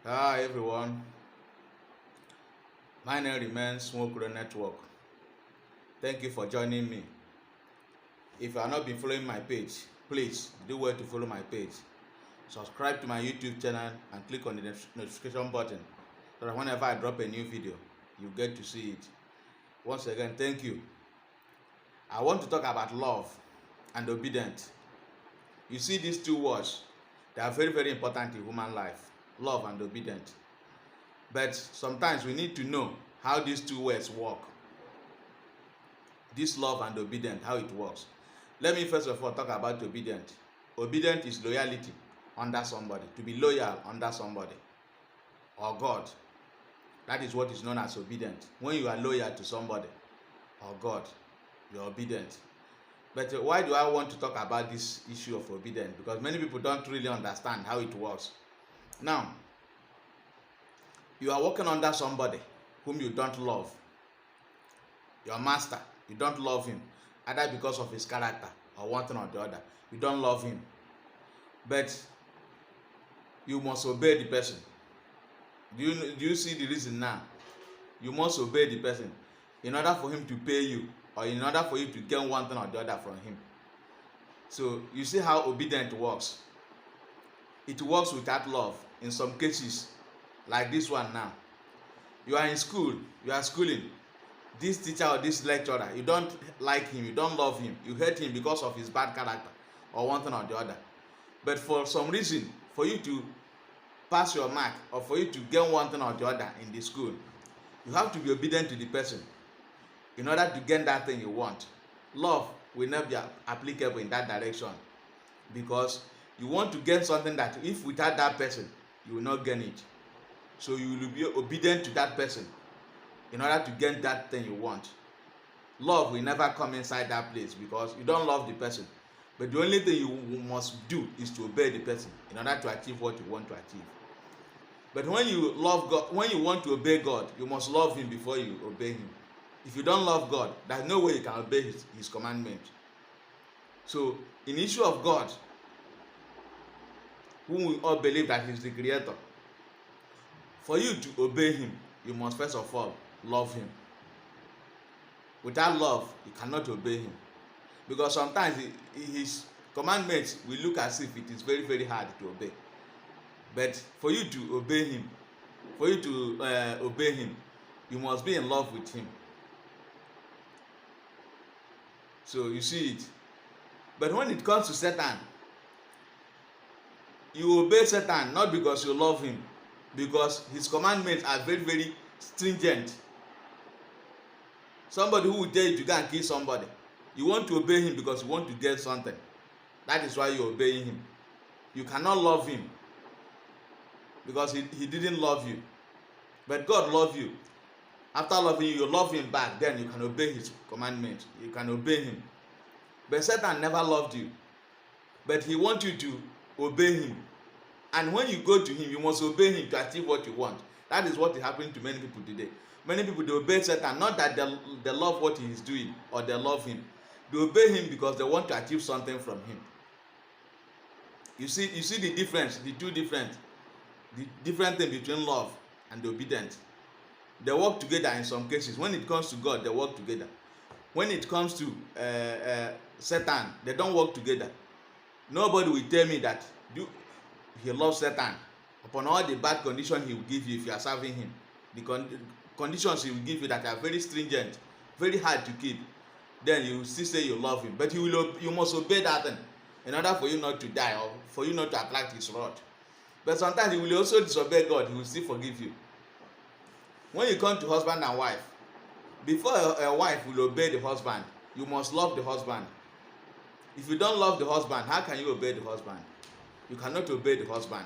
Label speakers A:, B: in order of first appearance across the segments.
A: Hi everyone, my name remains COACH-NWOKORO Network. Thank you for joining me. If you have not been following my page, please do well to follow my page. Subscribe to my YouTube channel and click on the notification button so that whenever I drop a new video, you get to see it. Once again, thank you. I want to talk about love and obedience. You see these two words, they are very, very important in human life, love and obedience. But sometimes we need to know how these two words work. This love and obedience, how it works. Let me first of all talk about obedience. Obedience is loyalty under somebody, to be loyal under somebody or God. That is what is known as obedience. When you are loyal to somebody or God, you are obedient. But why do I want to talk about this issue of obedience? Because many people don't really understand how it works. Now, you are working under somebody whom you don't love. Your master, you don't love him, either because of his character or one thing or the other. You don't love him. But you must obey the person. Do you see the reason now? You must obey the person in order for him to pay you, or in order for you to gain one thing or the other from him. So you see how obedience works. It works without love in some cases, like this one now. You are in school, you are schooling. This teacher or this lecturer, you don't like him, you don't love him, you hate him because of his bad character or one thing or the other. But for some reason, for you to pass your mark or for you to gain one thing or the other in the school, you have to be obedient to the person in order to gain that thing you want. Love will not be applicable in that direction, because you want to gain something that if without that person, you will not gain it. So you will be obedient to that person in order to gain that thing you want. Love will never come inside that place because you don't love the person. But the only thing you must do is to obey the person in order to achieve what you want to achieve. But when you love God, when you want to obey God, you must love him before you obey him. If you don't love God, there's no way you can obey his commandment. So in issue of God, whom we all believe that he's the creator, for you to obey him, you must first of all love him. Without love, you cannot obey him, because sometimes his commandments will look as if it is very, very hard to obey. But for you to obey him, you must be in love with him. So you see it. But when it comes to Satan, you obey Satan not because you love him, because his commandments are very, very stringent. Somebody who will tell you to go and kill somebody, you want to obey him because you want to get something. That is why you're obeying him. You cannot love him because he didn't love you. But God loves you. After loving you, you love him back. Then you can obey his commandments. You can obey him. But Satan never loved you. But he wants you to obey him. And when you go to him, you must obey him to achieve what you want. That is what is happening to many people today. Many people, they obey Satan, not that they love what he is doing or they love him. They obey him because they want to achieve something from him. You see the difference, the different thing between love and obedience. They work together in some cases. When it comes to God, they work together. When it comes to Satan, they don't work together. Nobody will tell me that he loves Satan upon all the bad conditions he will give you if you are serving him. The conditions he will give you that are very stringent, very hard to keep. Then you still say you love him, but you must obey that thing in order for you not to die or for you not to attract his wrath. But sometimes he will also disobey God. He will still forgive you. When you come to husband and wife, before a wife will obey the husband, you must love the husband. If you don't love the husband, how can you obey the husband? You cannot obey the husband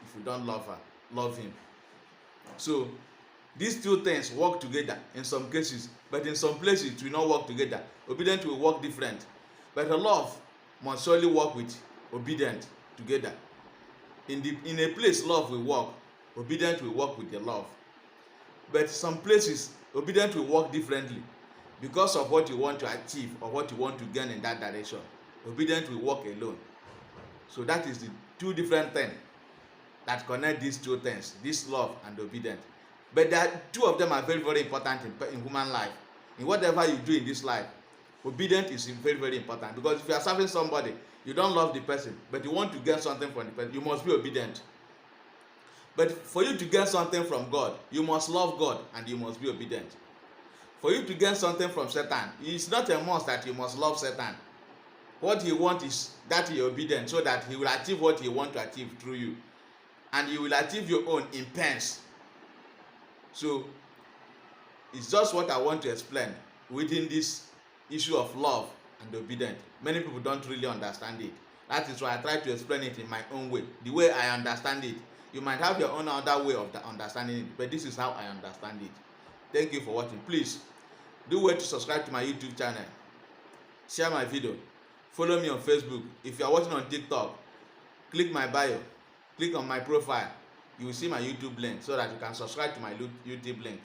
A: if you don't love him. So these two things work together in some cases, but in some places it will not work together. Obedience will work different, but the love must surely work with obedience together. In a place love will work, obedience will work with the love. But some places obedience will work differently because of what you want to achieve or what you want to gain in that direction. Obedience will work alone. So that is the two different things. that connect these two things, this love and obedience. But two of them are very, very important in human life. In whatever you do in this life, obedience is very, very important, because if you are serving somebody, you don't love the person, but you want to get something from the person, you must be obedient. But for you to get something from God, you must love God and you must be obedient. For you to get something from Satan, it's not a must that you must love Satan. What he wants is that you are obedient, so that he will achieve what he wants to achieve through you, and you will achieve your own in pains. So it's just what I want to explain within this issue of love and obedience. Many people don't really understand it. That is why I try to explain it in my own way, the way I understand it. You might have your own other way of understanding it, but this is how I understand it. Thank you for watching. Please do wait to subscribe to my YouTube channel, share my video, follow me on Facebook. If you are watching on TikTok, click my bio, click on my profile. You will see my YouTube link, so that you can subscribe to my YouTube link,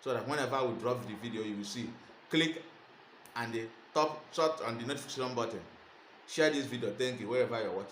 A: so that whenever we drop the video, you will see. Click and the top shot on the notification button. Share this video. Thank you wherever you're watching.